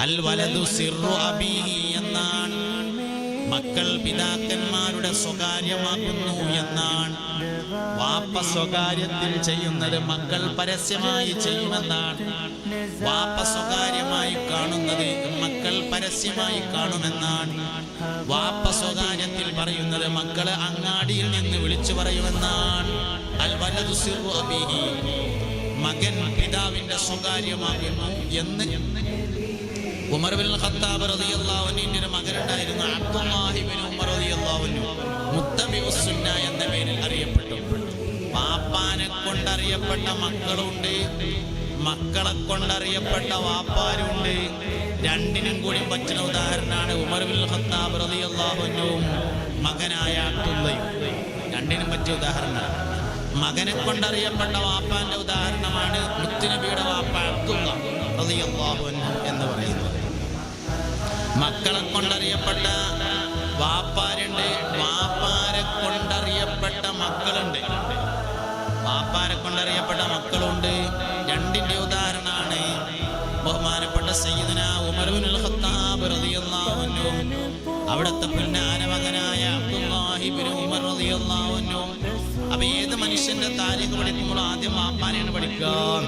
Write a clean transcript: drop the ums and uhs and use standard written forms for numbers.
അൽ വലദു സിർറു അബീഹി എന്നാണ്. മക്കൾ പിതാക്കന്മാരുടെ സ്വകാര്യമാകുന്നു എന്നാണ്. വാപ്പ സ്വകാര്യത്തിൽ ചെയ്യുന്നത് മക്കൾ പരസ്യമായി ചെയ്യുമെന്നാണ്. വാപ്പ സ്വകാര്യമായി കാണുന്നത് മക്കൾ പരസ്യമായി കാണുമെന്നാണ്. വാപ്പ സ്വകാര്യത്തിൽ പറയുന്നത് മക്കളെ അങ്ങാടിയിൽ നിന്ന് വിളിച്ചു പറയുമെന്നാണ്. അൽ വലദു സിർറു അബീഹി, മകൻ പിതാവിന്റെ സ്വകാര്യമാകുന്നു എന്ന് ഉമർ ബിൻ ഖത്താബ് റളിയല്ലാഹു അൻഹുവിന്റെ ഒരു മകനുണ്ടായിരുന്നു, അബ്ദുല്ലാഹി ബിൻ ഉമർ റളിയല്ലാഹു അൻഹു, മുത്തബിഉസ് സുന്ന എന്ന പേരിൽ അറിയപ്പെട്ടു. വാപ്പാനെ കൊണ്ടറിയപ്പെട്ട മക്കളുണ്ട്, മക്കളെ കൊണ്ടറിയപ്പെട്ട വാപ്പാരുണ്ട്. രണ്ടിനും കൂടി പറ്റുന്ന ഉദാഹരണമാണ് ഉമർ ബിൻ ഖത്താബ് റളിയല്ലാഹു അൻഹുവും മകനായ അബ്ദുള്ളയും. രണ്ടിനും പറ്റിയ ഉദാഹരണമാണ്. മകനെ കൊണ്ടറിയപ്പെട്ട വാപ്പാന്റെ ഉദാഹരണമാണ് മുത്തുനബിയുടെ വാപ്പ അബ്ദുള്ള റളിയല്ലാഹു അൻഹു എന്ന് പറയുന്നത്. മക്കളെ കൊണ്ടറിയപ്പെട്ട വാപ്പാരുണ്ട്, വാപ്പാരെ കൊണ്ടറിയപ്പെട്ട മക്കളുണ്ട്. വാപ്പാരെ കൊണ്ടറിയപ്പെട്ട മക്കളുണ്ട്. രണ്ടിന്റെ ഉദാഹരണമാണ് ബഹുമാനപ്പെട്ട സയ്യിദുനാ ഉമർ ബിൻ ഖത്താബ് റളിയല്ലാഹു അൻഹു, അവിടുത്തെ പുന്നാര മകനായ അബ്ദുല്ലാഹി ബിൻ ഉമർ റളിയല്ലാഹു അൻഹു. അപ്പൊ ഏത് മനുഷ്യന്റെ താരീഖ് പഠിക്കുമ്പോൾ ആദ്യം വാപ്പാനെയാണ് പഠിക്കുക.